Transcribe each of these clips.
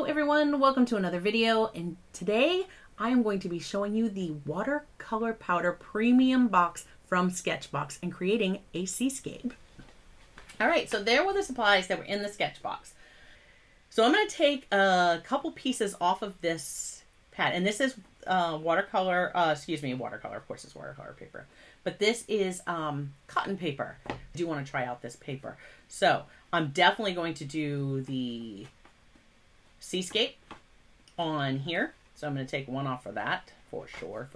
everyone, welcome to another video, and today I am going to be showing you the Watercolor Powder Premium box from Sketchbox and creating a seascape. Alright, so there were the supplies that were in the Sketchbox. So I'm going to take a couple pieces off of this pad, and this is watercolor, watercolor, of course it's watercolor paper, but this is cotton paper. I do want to try out this paper. So I'm definitely going to do the Seascape on here. So I'm going to take one off for that, for sure.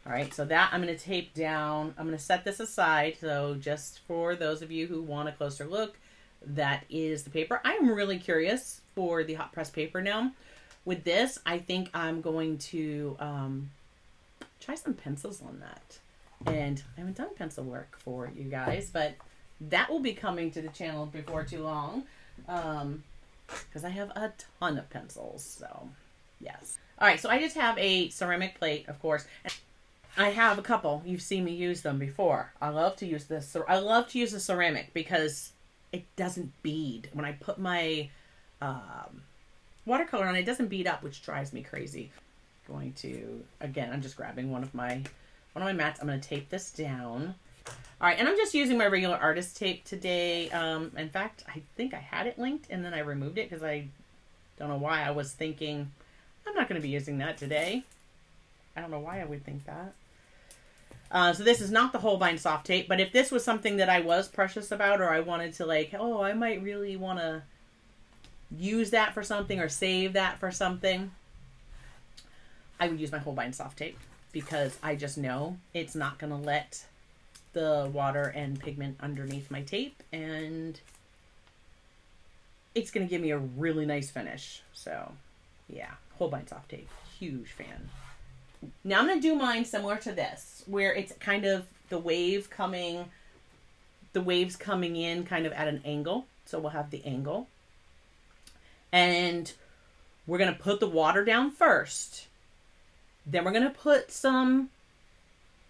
All right, so that I'm going to tape down. I'm going to set this aside. So just for those of you who want a closer look, that is the paper. I am really curious for the hot press paper now. With this, I think I'm going to try some pencils on that. And I haven't done pencil work for you guys, but that will be coming to the channel before too long. Because I have a ton of pencils, so yes. All right, so I just have a ceramic plate, of course. I have a couple. You've seen me use them before. I love to use this. I love to use the ceramic because it doesn't bead. When I put my watercolor on, it doesn't bead up, which drives me crazy. Going to, again, I'm just grabbing one of my mats. I'm going to tape this down. All right, and I'm just using my regular artist tape today. In fact, I think I had it linked and then I removed it because I don't know why I was thinking I'm not going to be using that today. I don't know why I would think that. So this is not the Holbein soft tape, but if this was something that I was precious about, or I wanted to like, oh, I might really want to use that for something or save that for something, I would use my Holbein soft tape because I just know it's not going to let the water and pigment underneath my tape, and it's going to give me a really nice finish. So yeah, Holbein soft tape, huge fan. Now I'm going to do mine similar to this, where it's kind of the waves coming in kind of at an angle. So we'll have the angle, and we're going to put the water down first. Then we're going to put some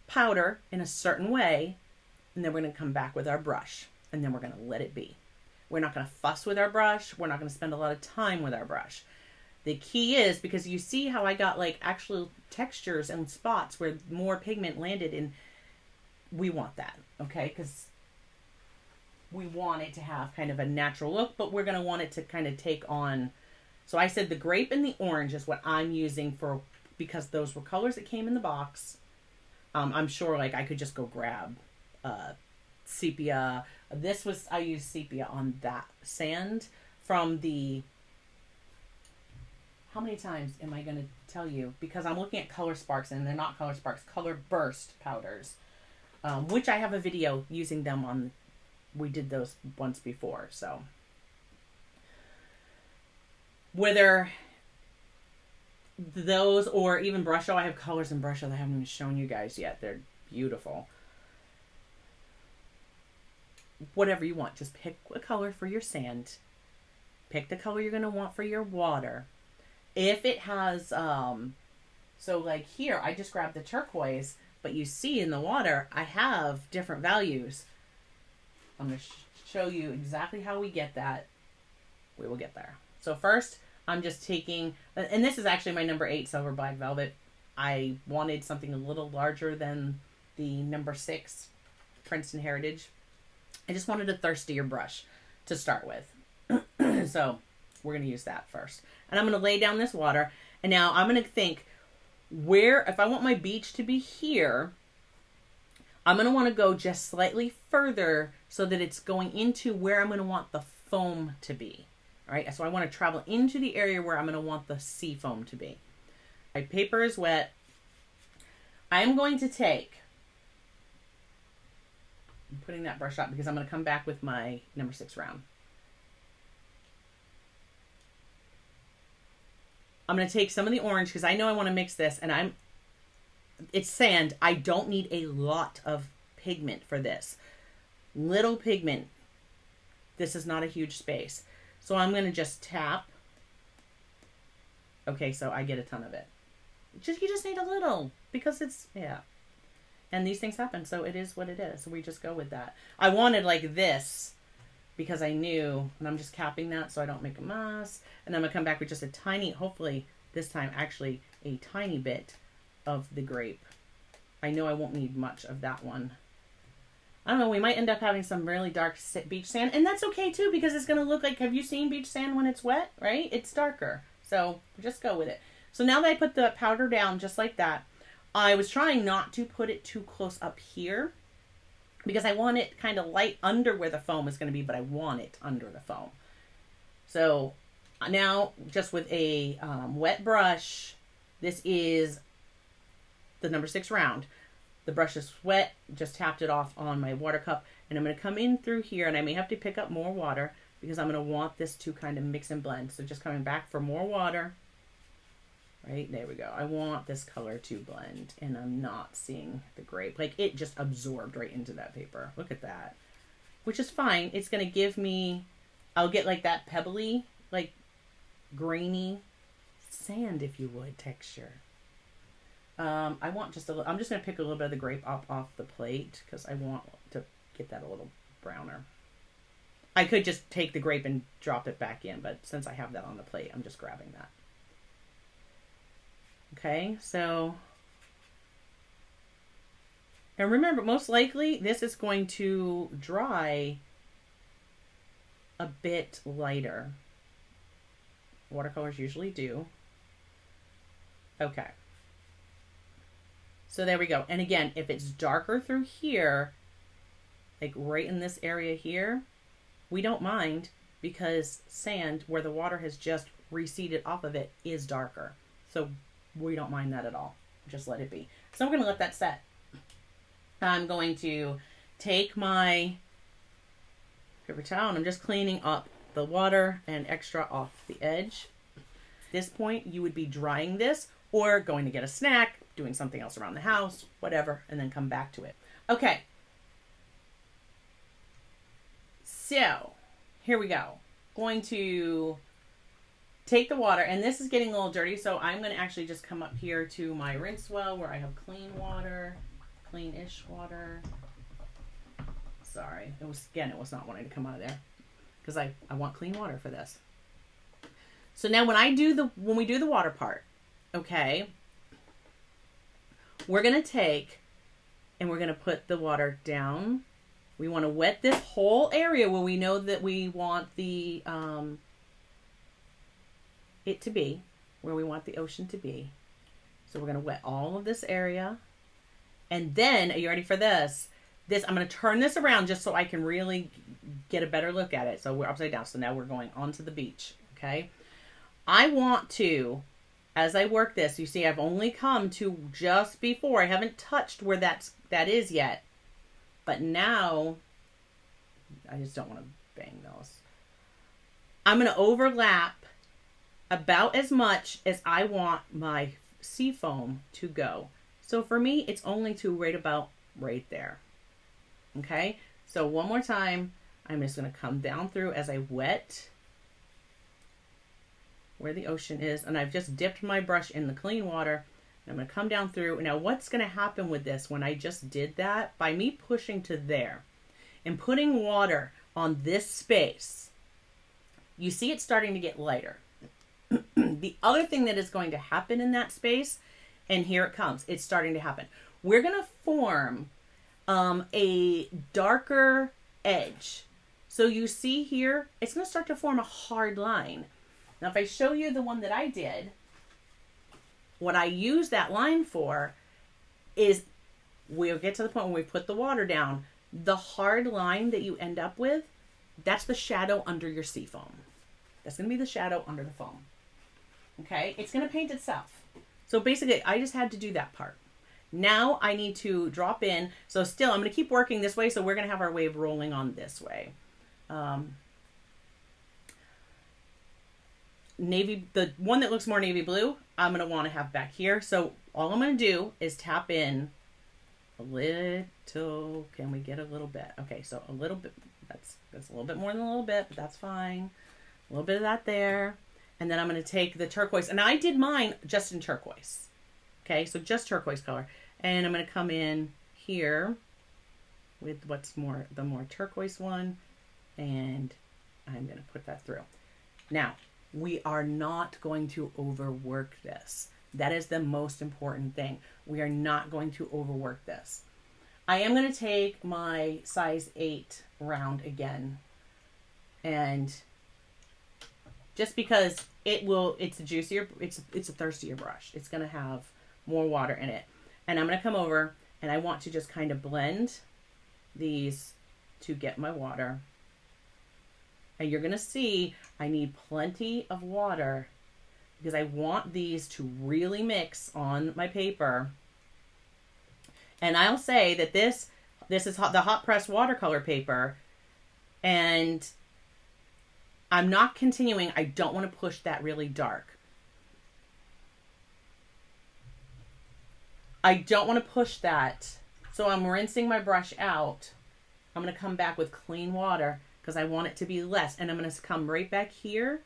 powder in a certain way, and then we're going to come back with our brush, and then we're going to let it be. We're not going to fuss with our brush. We're not going to spend a lot of time with our brush. The key is, because you see how I got like actual textures and spots where more pigment landed in, we want that, okay? Because we want it to have kind of a natural look, but we're going to want it to kind of take on. So I said the grape and the orange is what I'm using for, because those were colors that came in the box. I'm sure like I could just go grab sepia. I used sepia on that sand from the, how many times am I going to tell you? Because I'm looking at Color Sparks, and they're not Color Sparks, Color Burst powders, which I have a video using them on. We did those once before. So whether those or even Brusho, I have colors in Brusho that I haven't even shown you guys yet. They're beautiful. Whatever you want, just pick a color for your sand. Pick the color you're going to want for your water. If it has, so like here, I just grabbed the turquoise, but you see in the water, I have different values. I'm going to show you exactly how we get that. We will get there. So first, I'm just taking, and this is actually my number 8 Silver Black Velvet. I wanted something a little larger than the number 6 Princeton Heritage. I just wanted a thirstier brush to start with. So we're going to use that first. And I'm going to lay down this water. And now I'm going to think where, if I want my beach to be here, I'm going to want to go just slightly further so that it's going into where I'm going to want the foam to be. All right, so I want to travel into the area where I'm going to want the sea foam to be. My paper is wet. I'm going to take, I'm putting that brush up because I'm going to come back with my number 6 round. I'm going to take some of the orange because I know I want to mix this, and it's sand. I don't need a lot of pigment for this. Little pigment. This is not a huge space. So I'm going to just tap. Okay, so I get a ton of it. You just need a little because it's, yeah. And these things happen, so it is what it is. So we just go with that. I wanted like this because I knew, and I'm just capping that so I don't make a mess. And I'm going to come back with just a tiny, hopefully this time actually a tiny bit of the grape. I know I won't need much of that one. I don't know, we might end up having some really dark beach sand, and that's okay too, because it's going to look like, have you seen beach sand when it's wet, right? It's darker. So just go with it. So now that I put the powder down just like that, I was trying not to put it too close up here because I want it kind of light under where the foam is going to be, but I want it under the foam. So now just with a wet brush, this is the number 6 round. The brush is wet, just tapped it off on my water cup, and I'm going to come in through here, and I may have to pick up more water because I'm going to want this to kind of mix and blend. So just coming back for more water. Right, there we go. I want this color to blend, and I'm not seeing the grape. Like, it just absorbed right into that paper. Look at that. Which is fine. It's going to give me, I'll get like that pebbly, like grainy sand, if you would, texture. I want just a little, I'm just going to pick a little bit of the grape up off the plate because I want to get that a little browner. I could just take the grape and drop it back in, but since I have that on the plate, I'm just grabbing that. Okay, so, and remember, most likely this is going to dry a bit lighter. Watercolors usually do. Okay. So there we go. And again, if it's darker through here, like right in this area here, we don't mind because sand, where the water has just receded off of it, is darker. So we don't mind that at all. Just let it be. So I'm going to let that set. I'm going to take my paper towel and I'm just cleaning up the water and extra off the edge. At this point, you would be drying this or going to get a snack, doing something else around the house, whatever, and then come back to it. Okay. So here we go. Going to take the water, and this is getting a little dirty, so I'm going to actually just come up here to my rinse well where I have clean water, clean-ish water. Sorry, it was not wanting to come out of there because I want clean water for this. So now when we do the water part, okay, we're going to take and we're going to put the water down. We want to wet this whole area where we know that we want the it to be, where we want the ocean to be. So we're going to wet all of this area. And then, are you ready for this? I'm going to turn this around just so I can really get a better look at it. So we're upside down. So now we're going onto the beach. Okay. I want to, as I work this, you see I've only come to just before. I haven't touched where that is yet. But now, I just don't want to bang those. I'm going to overlap about as much as I want my sea foam to go. So for me, it's only to right about right there. Okay, so one more time, I'm just going to come down through as I wet where the ocean is, and I've just dipped my brush in the clean water. And I'm going to come down through. Now, what's going to happen with this when I just did that? By me pushing to there and putting water on this space, you see it's starting to get lighter. The other thing that is going to happen in that space, and here it comes, it's starting to happen. We're going to form a darker edge. So you see here, it's going to start to form a hard line. Now, if I show you the one that I did, what I use that line for is we'll get to the point where we put the water down. The hard line that you end up with, that's the shadow under your sea foam. That's going to be the shadow under the foam. Okay, it's going to paint itself. So basically, I just had to do that part. Now I need to drop in. So still, I'm going to keep working this way. So we're going to have our wave rolling on this way. The one that looks more navy blue, I'm going to want to have back here. So all I'm going to do is tap in a little. Can we get a little bit? Okay, so a little bit. That's a little bit more than a little bit, but that's fine. A little bit of that there. And then I'm going to take the turquoise. And I did mine just in turquoise. Okay, so just turquoise color. And I'm going to come in here with the more turquoise one. And I'm going to put that through. Now, we are not going to overwork this. That is the most important thing. We are not going to overwork this. I am going to take my size 8 round again. And just because it's a juicier, it's a thirstier brush. It's going to have more water in it. And I'm going to come over and I want to just kind of blend these to get my water. And you're going to see I need plenty of water because I want these to really mix on my paper. And I'll say that this is the hot press watercolor paper, and I'm not continuing. I don't want to push that really dark. I don't want to push that. So I'm rinsing my brush out. I'm going to come back with clean water because I want it to be less. And I'm going to come right back here.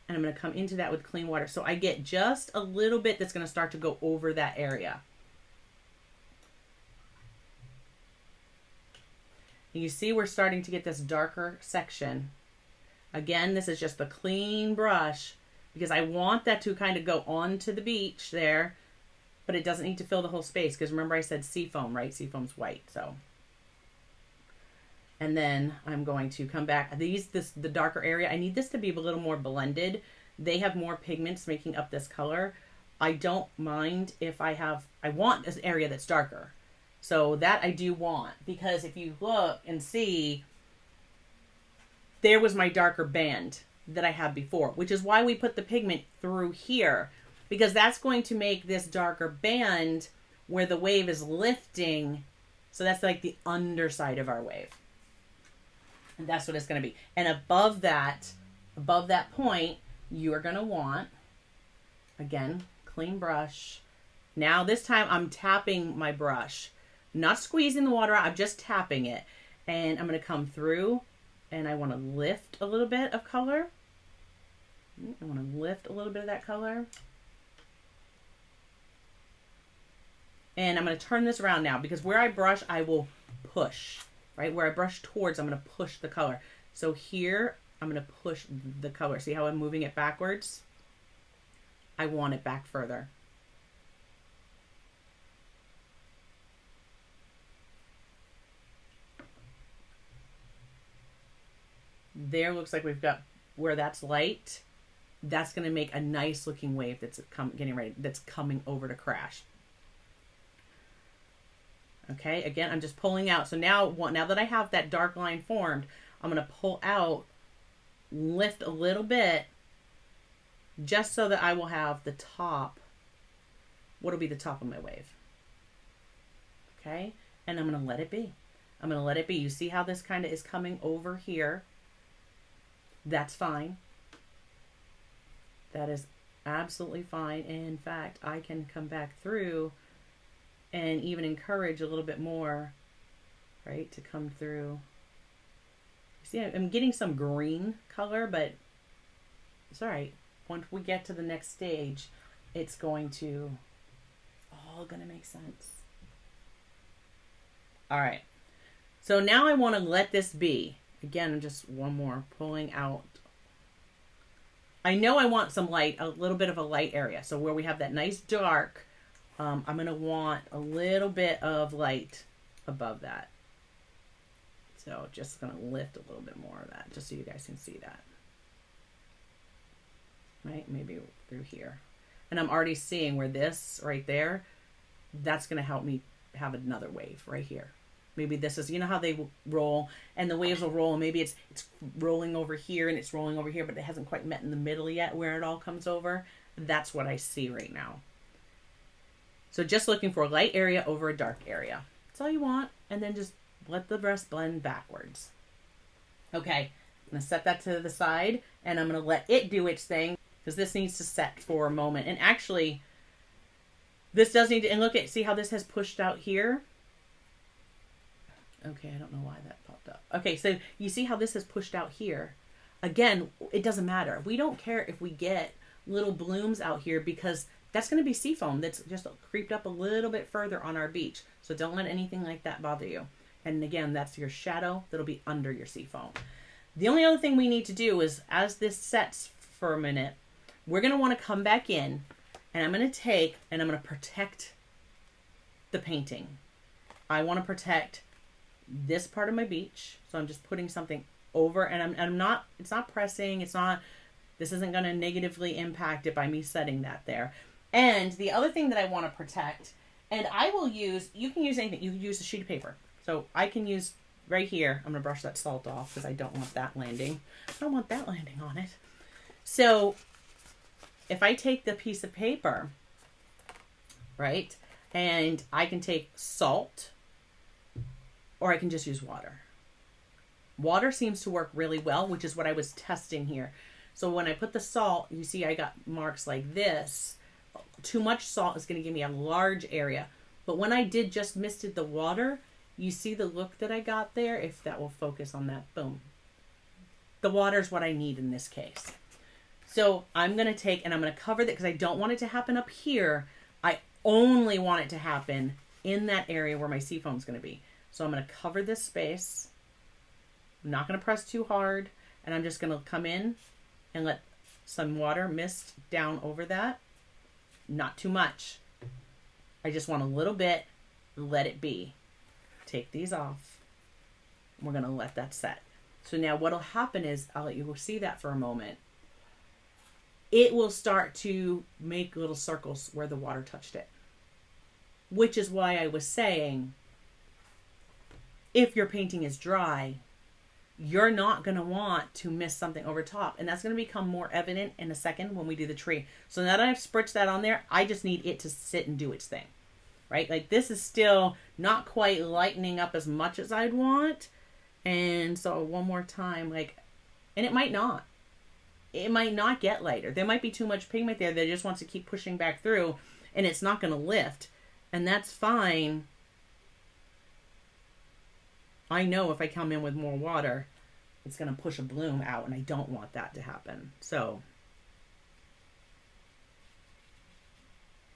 And I'm going to come into that with clean water. So I get just a little bit that's going to start to go over that area. And you see we're starting to get this darker section. Again, this is just a clean brush because I want that to kind of go onto the beach there, but it doesn't need to fill the whole space because remember I said seafoam, right? Seafoam's white, so. And then I'm going to come back. The darker area, I need this to be a little more blended. They have more pigments making up this color. I don't mind if I want this area that's darker. So that I do want, because if you look and see, there was my darker band that I had before, which is why we put the pigment through here, because that's going to make this darker band where the wave is lifting. So that's like the underside of our wave. And that's what it's going to be. And above that point, you are going to want, again, clean brush. Now this time I'm tapping my brush, not squeezing the water out, I'm just tapping it. And I'm going to come through and I want to lift a little bit of color. I want to lift a little bit of that color. And I'm going to turn this around now because where I brush, I will push, right? Where I brush towards, I'm going to push the color. So here, I'm going to push the color. See how I'm moving it backwards? I want it back further. There looks like we've got where that's light. That's going to make a nice looking wave that's that's coming over to crash. Okay, again, I'm just pulling out. So now that I have that dark line formed, I'm going to pull out, lift a little bit, just so that I will have the top. What'll be the top of my wave? Okay, and I'm going to let it be. I'm going to let it be. You see how this kind of is coming over here? That's fine. That is absolutely fine. And in fact, I can come back through and even encourage a little bit more, right, to come through. See, I'm getting some green color, but it's all right. Once we get to the next stage, it's all going to make sense. All right. So now I want to let this be. Again, just one more, pulling out. I know I want some light, a little bit of a light area. So where we have that nice dark, I'm going to want a little bit of light above that. So just going to lift a little bit more of that, just so you guys can see that. Right, maybe through here. And I'm already seeing where this right there, that's going to help me have another wave right here. Maybe this is, you know how they roll and the waves will roll, and maybe it's rolling over here and it's rolling over here, but it hasn't quite met in the middle yet where it all comes over. That's what I see right now. So just looking for a light area over a dark area. That's all you want. And then just let the rest blend backwards. Okay, I'm going to set that to the side and I'm going to let it do its thing because this needs to set for a moment. And actually, this does need to, and look at, see how this has pushed out here? Okay, I don't know why that popped up. Okay, so you see how this is pushed out here. Again, it doesn't matter. We don't care if we get little blooms out here because that's going to be seafoam that's just creeped up a little bit further on our beach. So don't let anything like that bother you. And again, that's your shadow that'll be under your seafoam. The only other thing we need to do is, as this sets for a minute, we're going to want to come back in, and I'm going to take and I'm going to protect the painting. I want to protect this part of my beach. So I'm just putting something over, and I'm not, it's not pressing. It's not, this isn't going to negatively impact it by me setting that there. And the other thing that I want to protect, and I will use, you can use anything. You can use a sheet of paper. So I can use right here. I'm going to brush that salt off because I don't want that landing. I don't want that landing on it. So if I take the piece of paper, right, and I can take salt, or I can just use water. Water seems to work really well, which is what I was testing here. So when I put the salt, you see I got marks like this. Too much salt is going to give me a large area. But when I did just misted the water, you see the look that I got there? If that will focus on that, boom. The water is what I need in this case. So I'm going to take, and I'm going to cover that because I don't want it to happen up here. I only want it to happen in that area where my seafoam is going to be. So I'm going to cover this space. I'm not going to press too hard. And I'm just going to come in and let some water mist down over that. Not too much. I just want a little bit. Let it be. Take these off. We're going to let that set. So now what will happen is, I'll let you see that for a moment. It will start to make little circles where the water touched it. Which is why I was saying, if your painting is dry, you're not going to want to miss something over top. And that's going to become more evident in a second when we do the tree. So now that I've spritzed that on there, I just need it to sit and do its thing. Right? Like this is still not quite lightening up as much as I'd want. And so one more time, like, and it might not. It might not get lighter. There might be too much pigment there that just wants to keep pushing back through, and it's not going to lift. And that's fine. I know if I come in with more water, it's going to push a bloom out, and I don't want that to happen. So,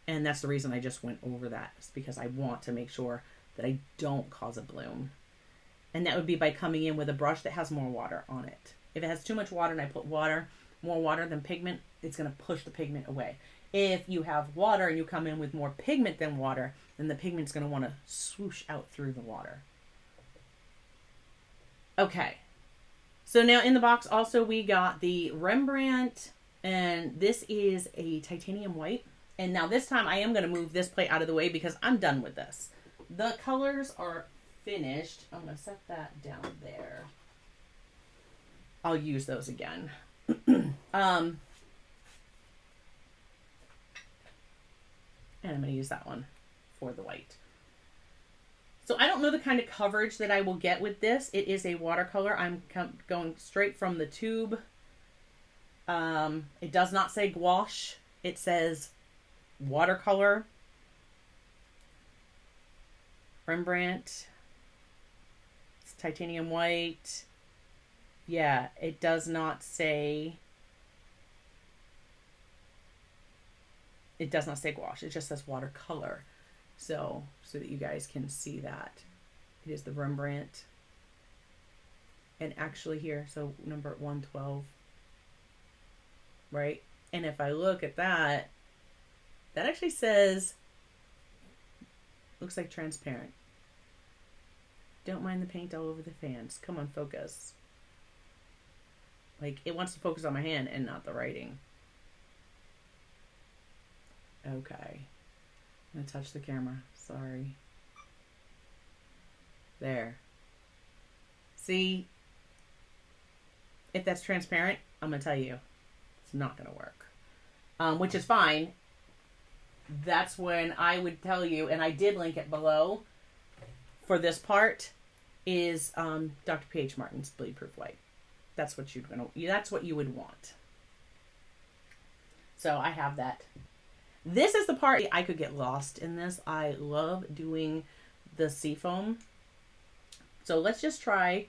and that's the reason I just went over that, is because I want to make sure that I don't cause a bloom. And that would be by coming in with a brush that has more water on it. If it has too much water and I put water, more water than pigment, it's going to push the pigment away. If you have water and you come in with more pigment than water, then the pigment's going to want to swoosh out through the water. Okay. So now in the box also we got the Rembrandt, and this is a titanium white. And now this time I am going to move this plate out of the way because I'm done with this. The colors are finished. I'm going to set that down there. I'll use those again. And I'm going to use that one for the white. So I don't know the kind of coverage that I will get with this. It is a watercolor. I'm going straight from the tube. It does not say gouache. It says watercolor. Rembrandt. It's titanium white. Yeah, it does not say... It does not say gouache. It just says watercolor. So that you guys can see that. It is the Rembrandt. And actually here, so number 112. Right? And if I look at that, that actually says, looks like transparent. Don't mind the paint all over the fans. Come on, focus. Like, it wants to focus on my hand and not the writing. Okay. I'm going to touch the camera. Sorry. There. See? If that's transparent, I'm going to tell you, it's not going to work. Which is fine. That's when I would tell you, and I did link it below, for this part, is Dr. P.H. Martin's Bleed Proof White. That's what that's what you would want. So I have that. This is the part I could get lost in this. I love doing the seafoam. So let's just try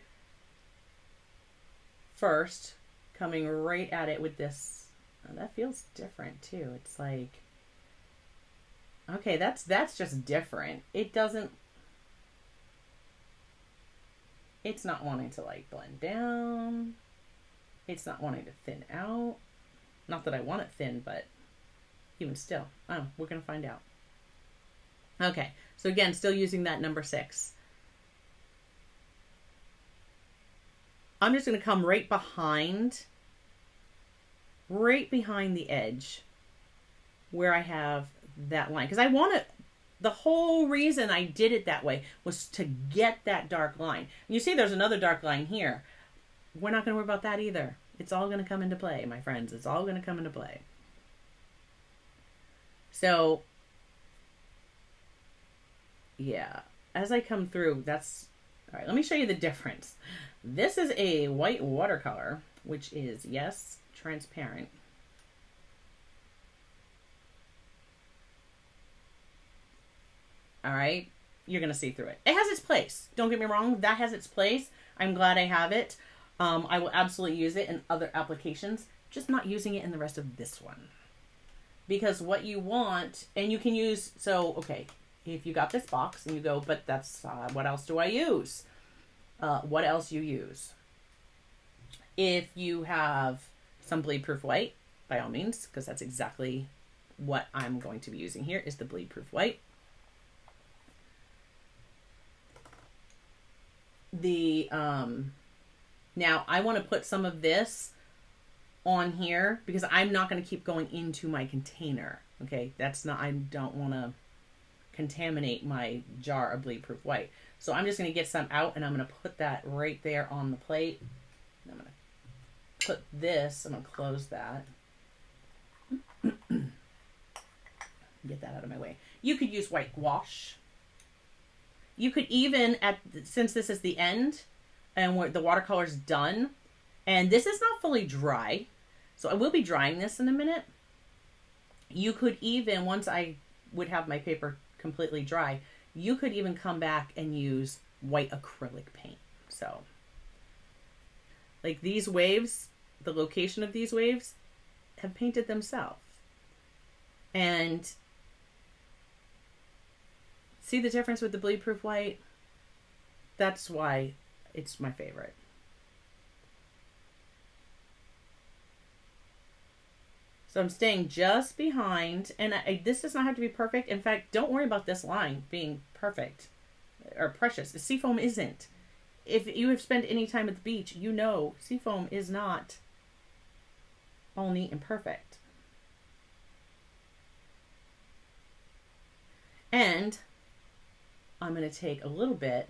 first coming right at it with this. Oh, that feels different too. It's like, okay, that's just different. It doesn't, It's not wanting to like blend down. It's not wanting to thin out. Not that I want it thin, but even still. Oh, we're going to find out. Okay, so again, still using that number 6. I'm just going to come right behind the edge where I have that line. Because I want to, the whole reason I did it that way was to get that dark line. And you see there's another dark line here. We're not going to worry about that either. It's all going to come into play, my friends. It's all going to come into play. So, yeah, as I come through, that's, all right, let me show you the difference. This is a white watercolor, which is, yes, transparent. All right, you're going to see through it. It has its place. Don't get me wrong. That has its place. I'm glad I have it. I will absolutely use it in other applications, just not using it in the rest of this one. Because what you want, and you can use, so, okay, if you got this box and you go, but that's, what else do I use? What else you use? If you have some bleed proof white, by all means, because that's exactly what I'm going to be using here is the bleed proof white. Now I want to put some of this on here because I'm not going to keep going into my container. Okay, that's not, I don't want to contaminate my jar of bleed proof white. So I'm just going to get some out and I'm going to put that right there on the plate. And I'm going to put this, I'm going to close that. Get that out of my way. You could use white gouache. You could even, since this is the end and the watercolor's done, and this is not fully dry, so I will be drying this in a minute. You could even, once I would have my paper completely dry, you could even come back and use white acrylic paint. So, like these waves, the location of these waves have painted themselves. And see the difference with the bleed proof white? That's why it's my favorite. So I'm staying just behind, and this does not have to be perfect. In fact, don't worry about this line being perfect or precious. The seafoam isn't. If you have spent any time at the beach, you know seafoam is not all neat and perfect. And I'm going to take a little bit,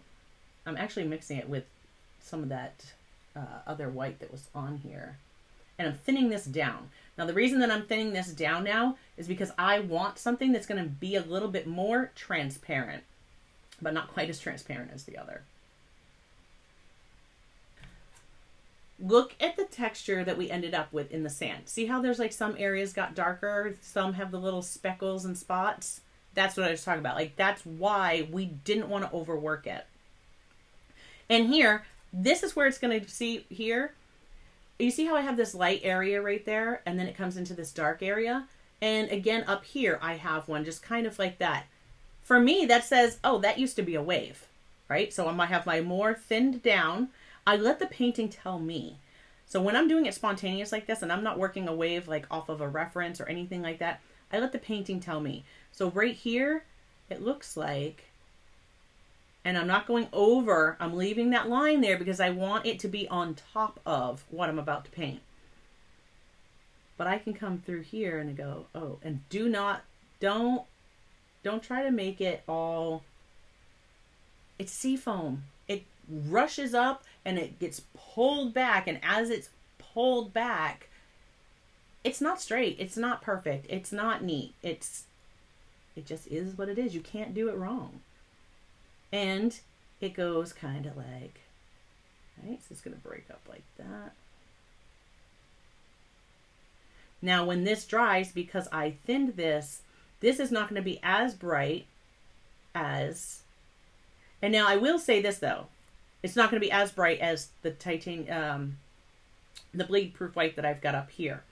I'm actually mixing it with some of that other white that was on here. And I'm thinning this down. Now the reason that I'm thinning this down now is because I want something that's going to be a little bit more transparent, but not quite as transparent as the other. Look at the texture that we ended up with in the sand. See how there's like some areas got darker, some have the little speckles and spots? That's what I was talking about. Like that's why we didn't want to overwork it. And here, this is where it's going to see here. You see how I have this light area right there, and then it comes into this dark area? And again, up here, I have one just kind of like that. For me, that says, oh, that used to be a wave, right? So I might have my more thinned down. I let the painting tell me. So when I'm doing it spontaneous like this, and I'm not working a wave like off of a reference or anything like that, I let the painting tell me. So right here, it looks like, and I'm not going over, I'm leaving that line there because I want it to be on top of what I'm about to paint. But I can come through here and go, oh, and don't try to make it all, it's seafoam. It rushes up and it gets pulled back, and as it's pulled back, it's not straight, it's not perfect, it's not neat, it just is what it is. You can't do it wrong. And it goes kind of like, right, so it's going to break up like that. Now when this dries, because I thinned this, this is not going to be as bright as, and now I will say this though, it's not going to be as bright as the titanium, the bleed proof white that I've got up here.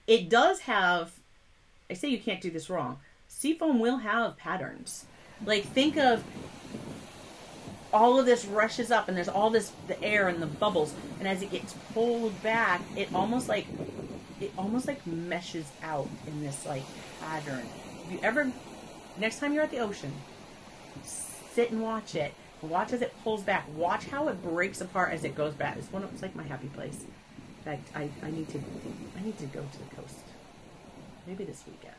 It does have, I say you can't do this wrong, seafoam will have patterns. Like think of, all of this rushes up and there's all this, the air and the bubbles. And as it gets pulled back, it almost like meshes out in this like pattern. If you ever, next time you're at the ocean, sit and watch it. Watch as it pulls back. Watch how it breaks apart as it goes back. It's like my happy place. In fact, I need to go to the coast. Maybe this weekend.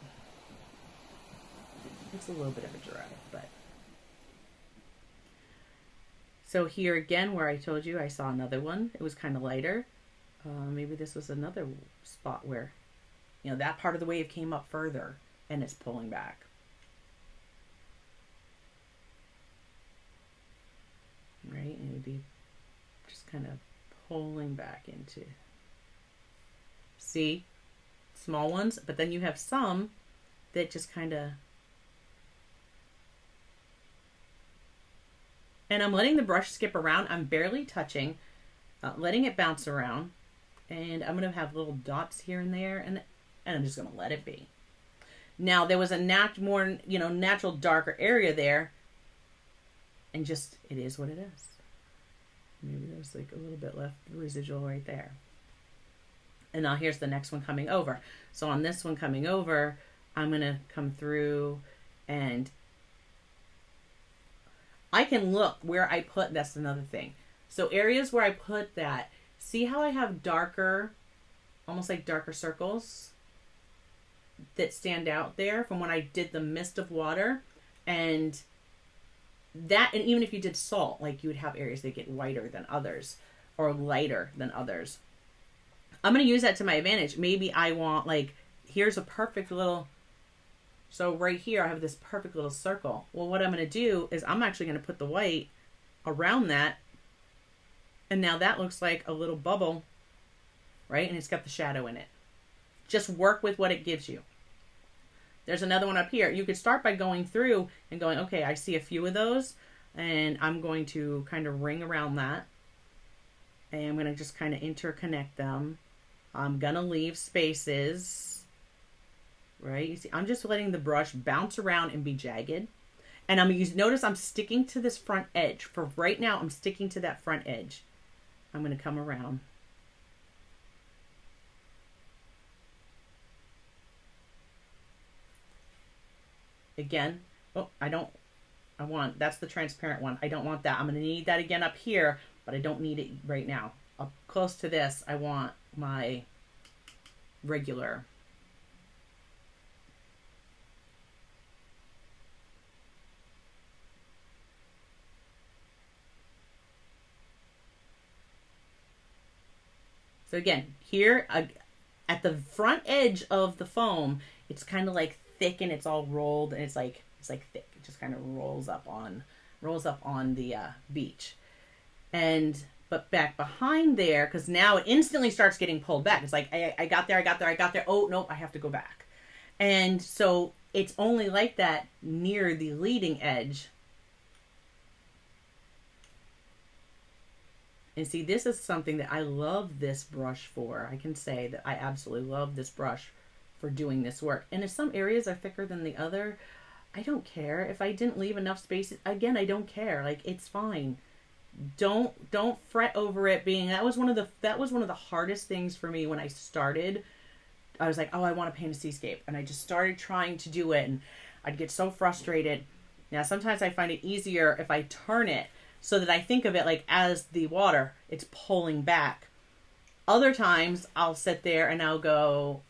It's a little bit of a drive, but. So here again, where I told you I saw another one, it was kind of lighter. Maybe this was another spot where, that part of the wave came up further and it's pulling back. Right? And it would be just kind of pulling back into, see, small ones, but then you have some that just kind of, and I'm letting the brush skip around. I'm barely touching, letting it bounce around, and I'm going to have little dots here and there, and I'm just going to let it be. Now, there was a more, natural darker area there, and just, it is what it is. Maybe there's like a little bit left residual right there. And now here's the next one coming over. So on this one coming over, I'm going to come through and I can look where I put, that's another thing. So areas where I put that, see how I have darker, almost like darker circles that stand out there from when I did the mist of water, and even if you did salt, like you would have areas that get whiter than others or lighter than others. I'm going to use that to my advantage. Maybe I want, like, here's a perfect little, so right here I have this perfect little circle. Well, what I'm going to do is I'm actually going to put the white around that, and now that looks like a little bubble, right? And it's got the shadow in it. Just work with what it gives you. There's another one up here. You could start by going through and going, okay, I see a few of those, and I'm going to kind of ring around that, and I'm going to just kind of interconnect them. I'm going to leave spaces, right? You see, I'm just letting the brush bounce around and be jagged. And notice I'm sticking to this front edge. For right now, I'm sticking to that front edge. I'm going to come around. Again, that's the transparent one. I don't want that. I'm going to need that again up here, but I don't need it right now. Up close to this, I want my regular. So again, here at the front edge of the foam, it's kind of like thick and it's all rolled, and it's like thick. It just kind of rolls up on the beach. But back behind there, because now it instantly starts getting pulled back. It's like, I got there. Oh, nope, I have to go back. And so it's only like that near the leading edge. And see, this is something that I love this brush for. I can say that I absolutely love this brush for doing this work. And if some areas are thicker than the other, I don't care. If I didn't leave enough space, again, I don't care. Like, it's fine. Don't fret over it being, that was one of the hardest things for me when I started. I was like, oh, I want to paint a seascape, and I just started trying to do it, and I'd get so frustrated. Now sometimes I find it easier if I turn it so that I think of it like as the water, it's pulling back. Other times I'll sit there and I'll go,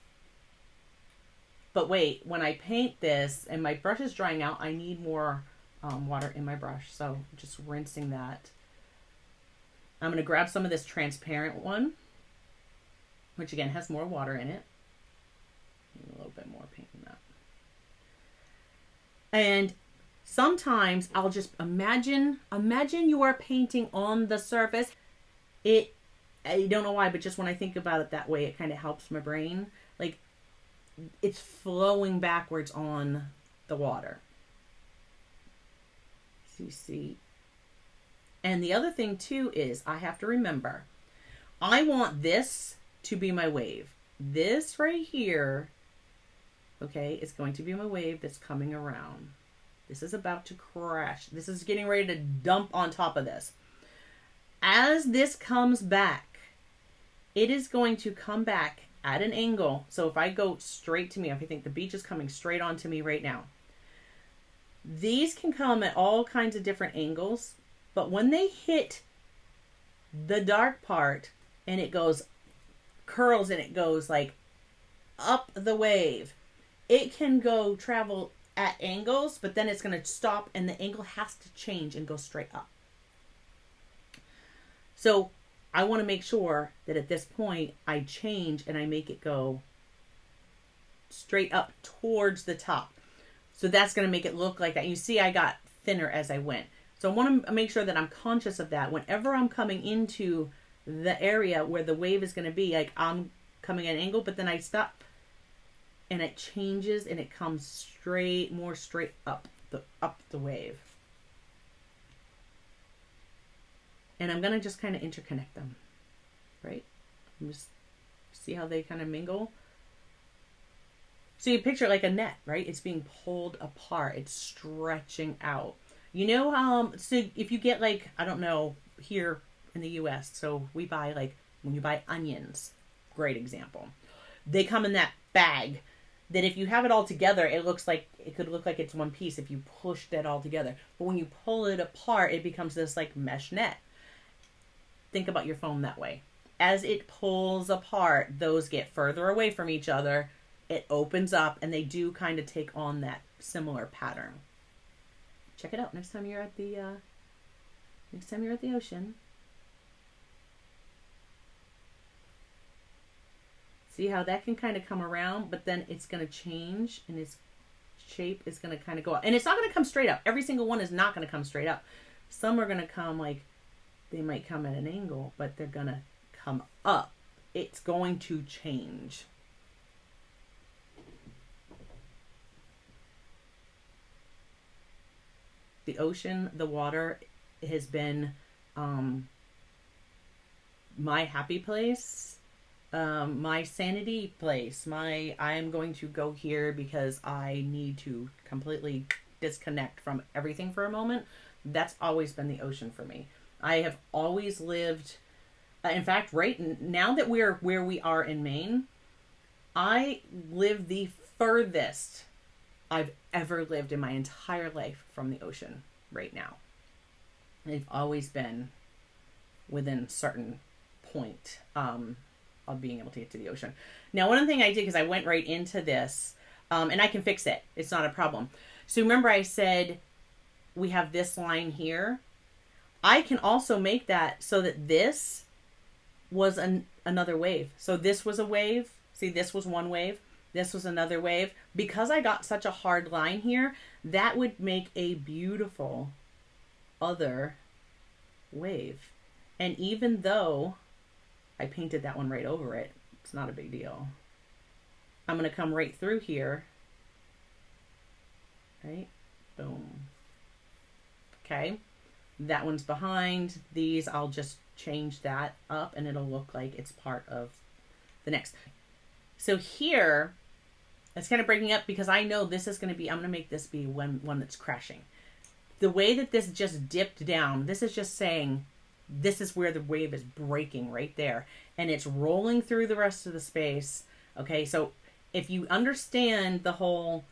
but wait, when I paint this and my brush is drying out, I need more water in my brush. So just rinsing that. I'm going to grab some of this transparent one, which again has more water in it. A little bit more paint than that. And sometimes I'll just imagine you are painting on the surface. I don't know why, but just when I think about it that way, it kind of helps my brain. Like, it's flowing backwards on the water. So you see. And the other thing too is I have to remember, I want this to be my wave. This right here, okay, is going to be my wave that's coming around. This is about to crash. This is getting ready to dump on top of this. As this comes back, it is going to come back at an angle. So if I go straight to me, if I think the beach is coming straight onto me right now, these can come at all kinds of different angles, but when they hit the dark part and it goes curls and it goes like up the wave, it can go travel at angles, but then it's going to stop and the angle has to change and go straight up. So I want to make sure that at this point I change and I make it go straight up towards the top. So that's going to make it look like that. You see I got thinner as I went. So I want to make sure that I'm conscious of that. Whenever I'm coming into the area where the wave is going to be, like I'm coming at an angle, but then I stop and it changes and it comes straight, more straight up the wave. And I'm going to just kind of interconnect them, right? Just see how they kind of mingle. So you picture like a net, right? It's being pulled apart. It's stretching out. You know, so if you get like, I don't know, here in the US, so we buy like, when you buy onions, great example. They come in that bag that if you have it all together, it looks like, it could look like it's one piece if you pushed it all together. But when you pull it apart, it becomes this like mesh net. Think about your phone that way. As it pulls apart, those get further away from each other. It opens up and they do kind of take on that similar pattern. Check it out next time you're at the ocean. See how that can kind of come around, but then it's going to change and its shape is going to kind of go up. And it's not going to come straight up. Every single one is not going to come straight up. Some are going to come like, they might come at an angle, but they're going to come up. It's going to change. The ocean, the water has been my happy place, my sanity place. I am going to go here because I need to completely disconnect from everything for a moment. That's always been the ocean for me. I have always lived, in fact, right now that we're where we are in Maine, I live the furthest I've ever lived in my entire life from the ocean right now. They've always been within a certain point of being able to get to the ocean. Now, one thing I did, because I went right into this, and I can fix it. It's not a problem. So remember I said we have this line here. I can also make that so that this was another wave. So this was a wave. See, this was one wave. This was another wave. Because I got such a hard line here, that would make a beautiful other wave. And even though I painted that one right over it, it's not a big deal. I'm going to come right through here. Right? Boom. Okay. That one's behind. These, I'll just change that up and it'll look like it's part of the next. So here, it's kind of breaking up because I know this is going to be, I'm going to make this be one that's crashing. The way that this just dipped down, this is just saying this is where the wave is breaking right there. And it's rolling through the rest of the space. Okay, so if you understand the whole,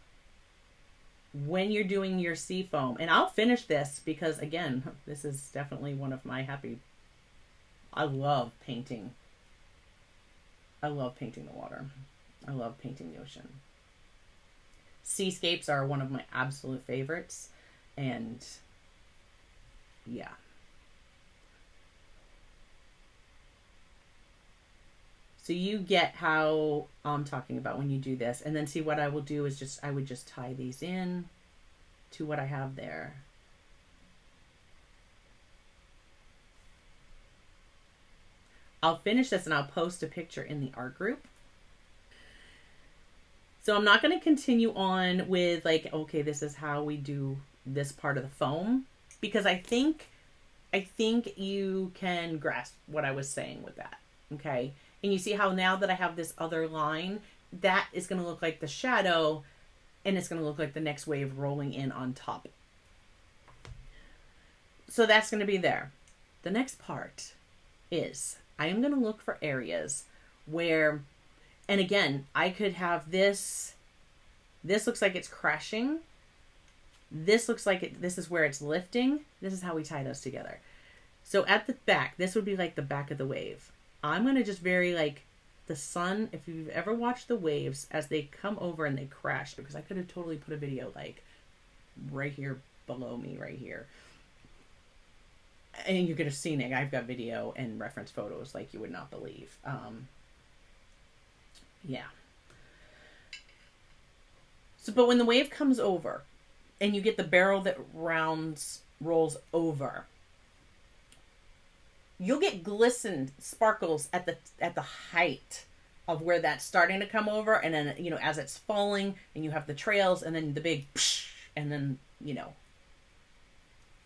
when you're doing your sea foam, and I'll finish this because again, this is definitely one of my happy, I love painting. I love painting the water. I love painting the ocean. Seascapes are one of my absolute favorites. And yeah. So you get how I'm talking about when you do this. And then see what I will do is just, I would just tie these in to what I have there. I'll finish this and I'll post a picture in the art group. So I'm not going to continue on with like, okay, this is how we do this part of the foam, because I think you can grasp what I was saying with that. Okay. And you see how now that I have this other line, that is going to look like the shadow. and it's going to look like the next wave rolling in on top. So that's going to be there. The next part is I am going to look for areas where, and again, I could have this looks like it's crashing. This looks like this is where it's lifting. This is how we tie those together. So at the back, this would be like the back of the wave. I'm going to just vary like the sun. If you've ever watched the waves as they come over and they crash, because I could have totally put a video like right here below me right here. And you could have seen it. I've got video and reference photos like you would not believe. Yeah. So, but when the wave comes over and you get the barrel that rolls over, you'll get glistened sparkles at the height of where that's starting to come over. And then, you know, as it's falling and you have the trails and then the big psh, and then, you know,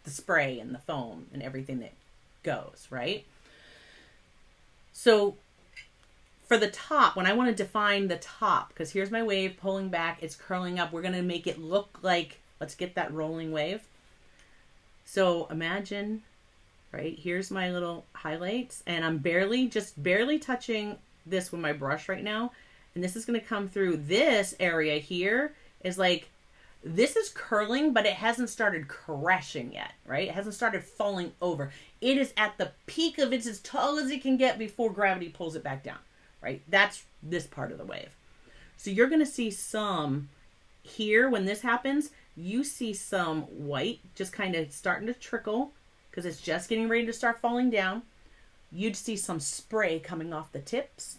the spray and the foam and everything that goes, right? So for the top, when I want to define the top, because here's my wave pulling back, it's curling up. We're going to make it look like, let's get that rolling wave. So imagine, right, here's my little highlights, and I'm just barely touching this with my brush right now. And this is going to come through this area here is like, this is curling, but it hasn't started crashing yet, right? It hasn't started falling over. It is at the peak of it's as tall as it can get before gravity pulls it back down, right? That's this part of the wave. So you're going to see some here when this happens, you see some white just kind of starting to trickle because it's just getting ready to start falling down. You'd see some spray coming off the tips.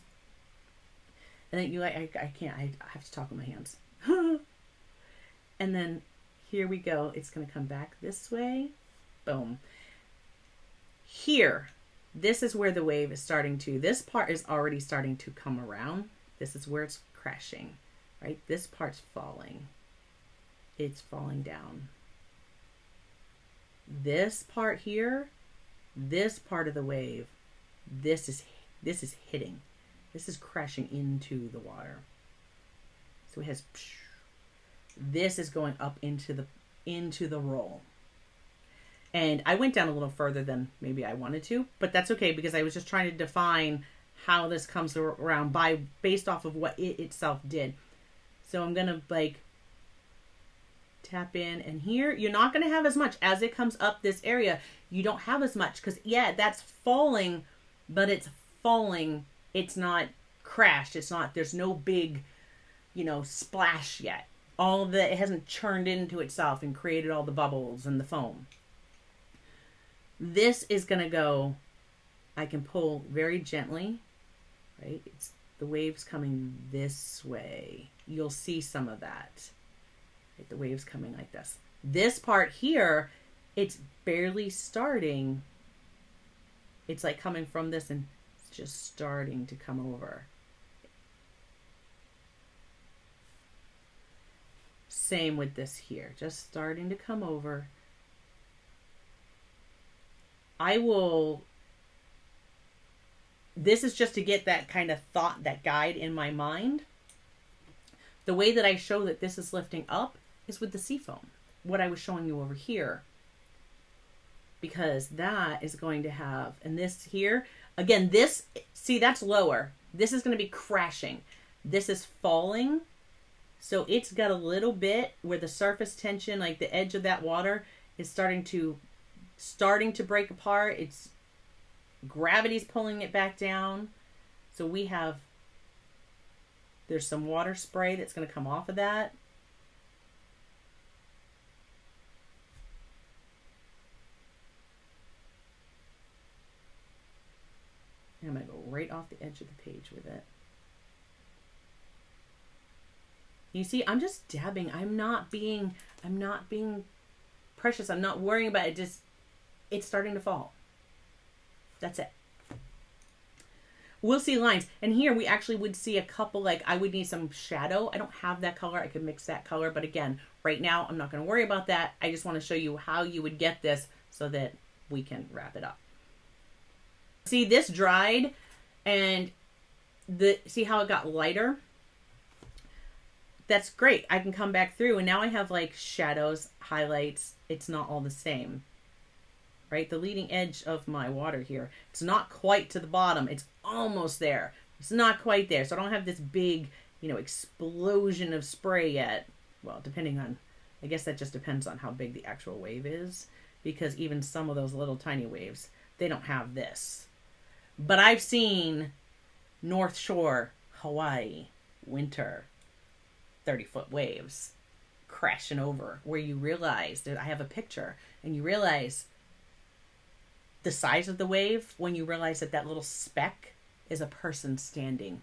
And then I can't, I have to talk with my hands. And then here we go. It's going to come back this way. Boom. Here, this is where the wave is starting to, this part is already starting to come around. This is where it's crashing, right? This part's falling. It's falling down. This part here, this part of the wave, this is hitting. This is crashing into the water. So it has, this is going up into the roll. And I went down a little further than maybe I wanted to, but that's okay because I was just trying to define how this comes around based off of what it itself did. So I'm going to like tap in, and here you're not going to have as much as it comes up this area. You don't have as much because yeah, that's falling, but it's falling. It's not crashed. It's not, there's no big, you know, splash yet. All of it hasn't churned into itself and created all the bubbles and the foam. This is going to go, I can pull very gently, right? It's the wave's coming this way. You'll see some of that. Right? The wave's coming like this. This part here, it's barely starting. It's like coming from this and it's just starting to come over. Same with this here, just starting to come over. This is just to get that kind of thought, that guide in my mind. The way that I show that this is lifting up is with the sea foam, what I was showing you over here. Because that is going to have, and this here, again, this, see, that's lower. This is going to be crashing. This is falling. So it's got a little bit where the surface tension, like the edge of that water, is starting to break apart. It's gravity's pulling it back down. So there's some water spray that's going to come off of that. And I'm going to go right off the edge of the page with it. You see, I'm just dabbing. I'm not being precious. I'm not worrying about it. It's starting to fall. That's it. We'll see lines. And here we actually would see a couple, like I would need some shadow. I don't have that color. I could mix that color. But again, right now, I'm not going to worry about that. I just want to show you how you would get this so that we can wrap it up. See, this dried and see how it got lighter? that's great. I can come back through and now I have like shadows, highlights. It's not all the same, right? The leading edge of my water here, it's not quite to the bottom. It's almost there. It's not quite there. So I don't have this big, you know, explosion of spray yet. Well, depending on, I guess that just depends on how big the actual wave is, because even some of those little tiny waves, they don't have this. But I've seen North Shore, Hawaii, winter, 30-foot waves crashing over, where you realize that I have a picture and you realize the size of the wave when you realize that that little speck is a person standing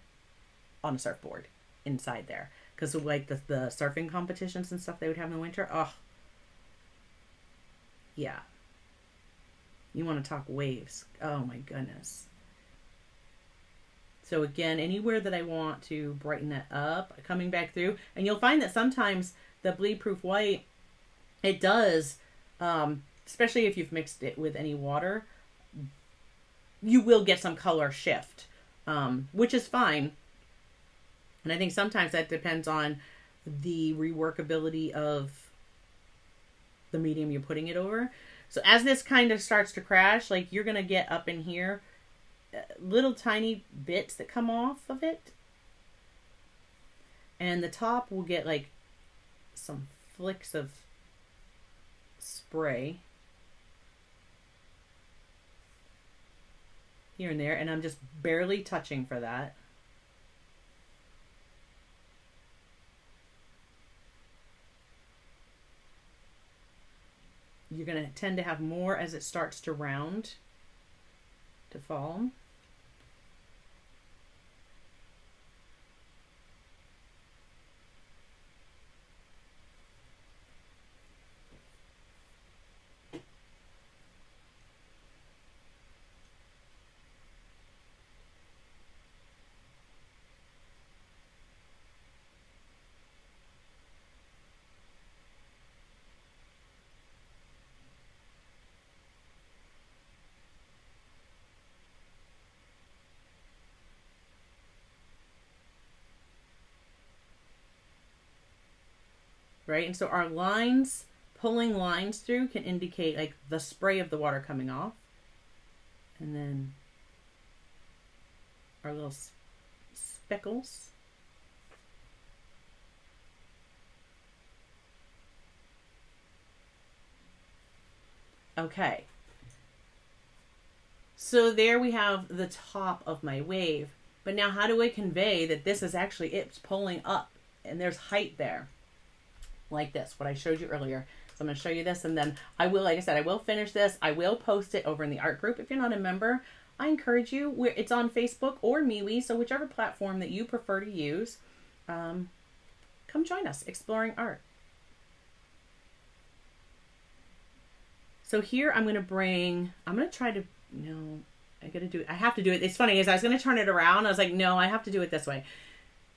on a surfboard inside there. Because of like the surfing competitions and stuff they would have in the winter. Oh, yeah. You want to talk waves. Oh my goodness. So again, anywhere that I want to brighten that up, coming back through, and you'll find that sometimes the bleed proof white, it does, especially if you've mixed it with any water, you will get some color shift, which is fine. And I think sometimes that depends on the reworkability of the medium you're putting it over. So as this kind of starts to crash, like you're going to get up in here, little tiny bits that come off of it. And the top will get like some flicks of spray here and there. And I'm just barely touching for that. You're going to tend to have more as it starts to round to fall. Right? And so our lines, pulling lines through can indicate like the spray of the water coming off. And then our little speckles. Okay. So there we have the top of my wave. But now how do I convey that this is actually, it's pulling up and there's height there? Like this, what I showed you earlier. So I'm going to show you this, and then I will, like I said, I will finish this. I will post it over in the art group. If you're not a member, I encourage you. It's on Facebook or MeWe, so whichever platform that you prefer to use, come join us, Exploring Art. So here I'm going to try to, no, I have to do it. It's funny, as I was going to turn it around, I was like, no, I have to do it this way.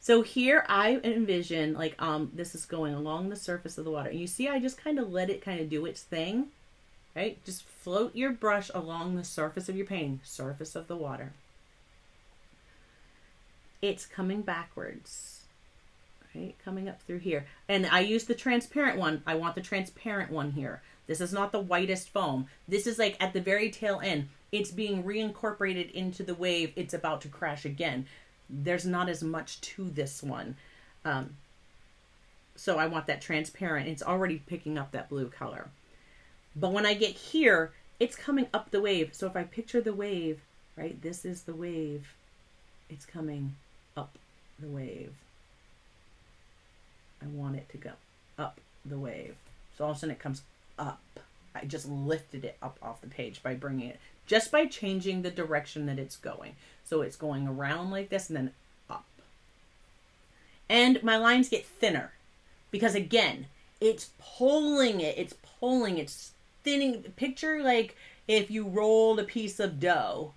So here I envision like this is going along the surface of the water. And you see I just kind of let it kind of do its thing, right? Just float your brush along the surface of your painting, surface of the water. It's coming backwards, right? Coming up through here. And I use the transparent one. I want the transparent one here. This is not the whitest foam. This is like at the very tail end. It's being reincorporated into the wave. It's about to crash again. There's not as much to this one. So I want that transparent. It's already picking up that blue color. But when I get here, it's coming up the wave. So if I picture the wave, right, this is the wave. It's coming up the wave. I want it to go up the wave. So all of a sudden it comes up. I just lifted it up off the page by bringing it, just by changing the direction that it's going. So it's going around like this and then up. And my lines get thinner because again, it's pulling it. It's pulling, it's thinning. Picture like if you rolled a piece of dough,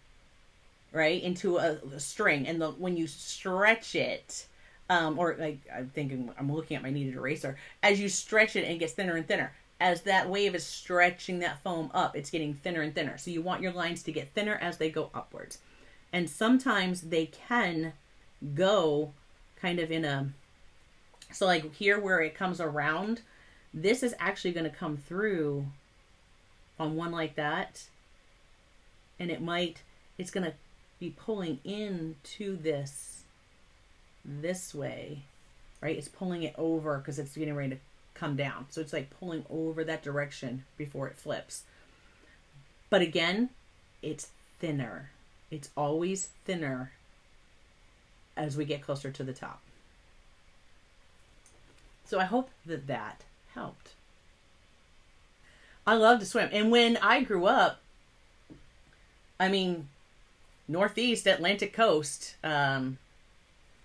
right, into a string, and when you stretch it, or like I'm looking at my kneaded eraser, as you stretch it, it gets thinner and thinner. As that wave is stretching that foam up, it's getting thinner and thinner. So you want your lines to get thinner as they go upwards. And sometimes they can go kind of in a So like here where it comes around, this is actually going to come through on one like that. And it's going to be pulling into this way, right? It's pulling it over because it's getting ready to come down. So it's like pulling over that direction before it flips. But again, it's thinner. It's always thinner as we get closer to the top. So I hope that helped. I love to swim. And when I grew up, I mean, Northeast Atlantic coast,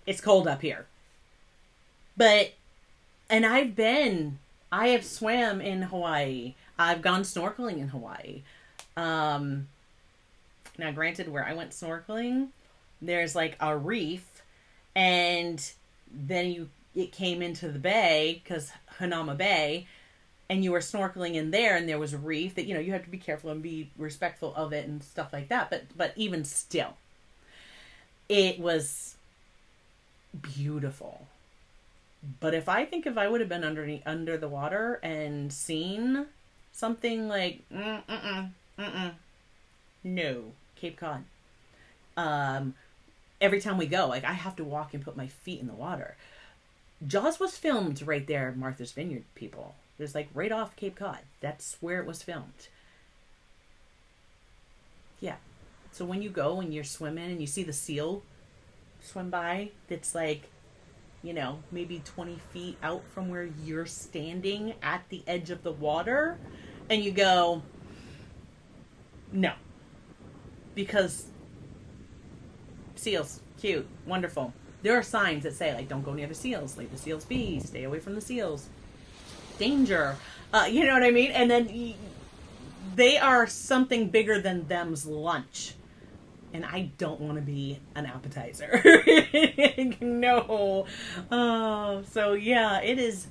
it's cold up here. And I have swam in Hawaii. I've gone snorkeling in Hawaii. Now granted, where I went snorkeling, there's like a reef, and then it came into the bay, because Hanama Bay, and you were snorkeling in there, and there was a reef that, you have to be careful and be respectful of it and stuff like that. But even still, it was beautiful. But if I would have been under the water and seen something like, no, Cape Cod. Every time we go, like, I have to walk and put my feet in the water. Jaws was filmed right there, Martha's Vineyard, people. There's like right off Cape Cod. That's where it was filmed. Yeah. So when you go and you're swimming and you see the seal swim by, that's like, maybe 20 feet out from where you're standing at the edge of the water, and you go, no. Because seals, cute, wonderful. There are signs that say, like, don't go near the seals, leave the seals be, stay away from the seals, danger. You know what I mean? And then they are something bigger than them's lunch. And I don't want to be an appetizer. No. So yeah, it is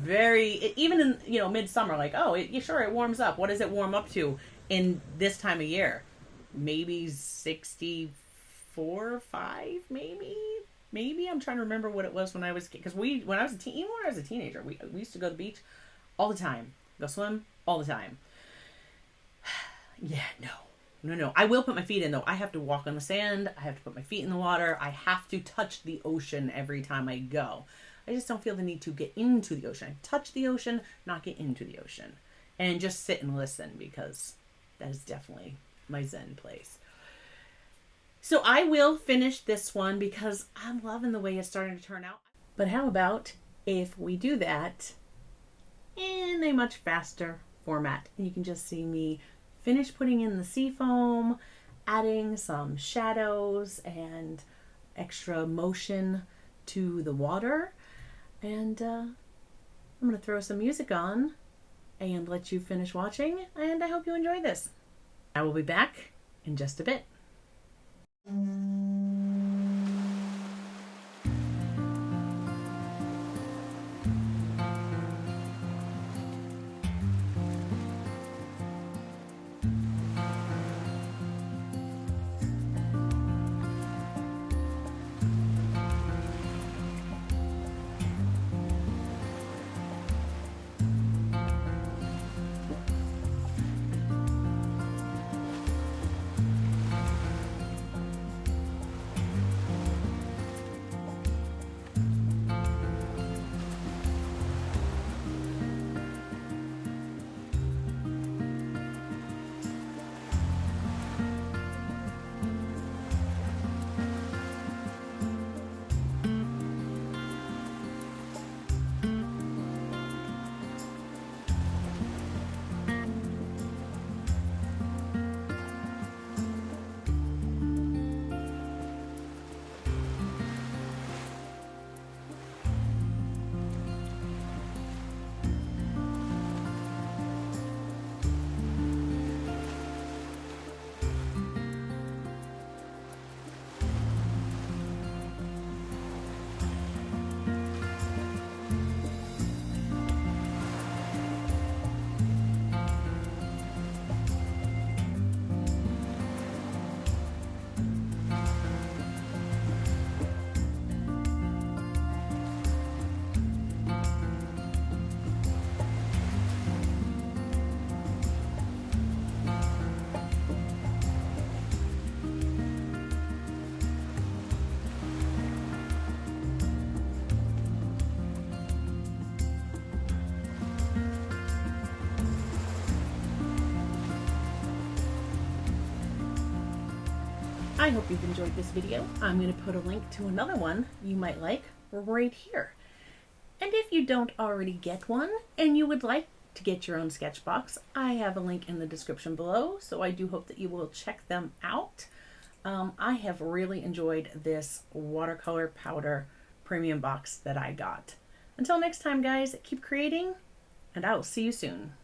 even in, midsummer, like, sure, it warms up. What does it warm up to in this time of year? Maybe 64, 5, maybe. I'm trying to remember what it was when I was, because when I was a teenager, we used to go to the beach all the time, go swim all the time. Yeah, no. I will put my feet in, though. I have to walk on the sand. I have to put my feet in the water. I have to touch the ocean every time I go. I just don't feel the need to get into the ocean. I touch the ocean, not get into the ocean. And just sit and listen, because that is definitely my Zen place. So I will finish this one because I'm loving the way it's starting to turn out. But how about if we do that in a much faster format? And you can just see me finish putting in the sea foam, adding some shadows and extra motion to the water. And I'm going to throw some music on and let you finish watching. And I hope you enjoy this. I will be back in just a bit. I hope you've enjoyed this video. I'm going to put a link to another one you might like right here. And if you don't already get one and you would like to get your own Sketchbox, I have a link in the description below, so I do hope that you will check them out. I have really enjoyed this Watercolor Powder Premium box that I got. Until next time, guys, keep creating, and I will see you soon.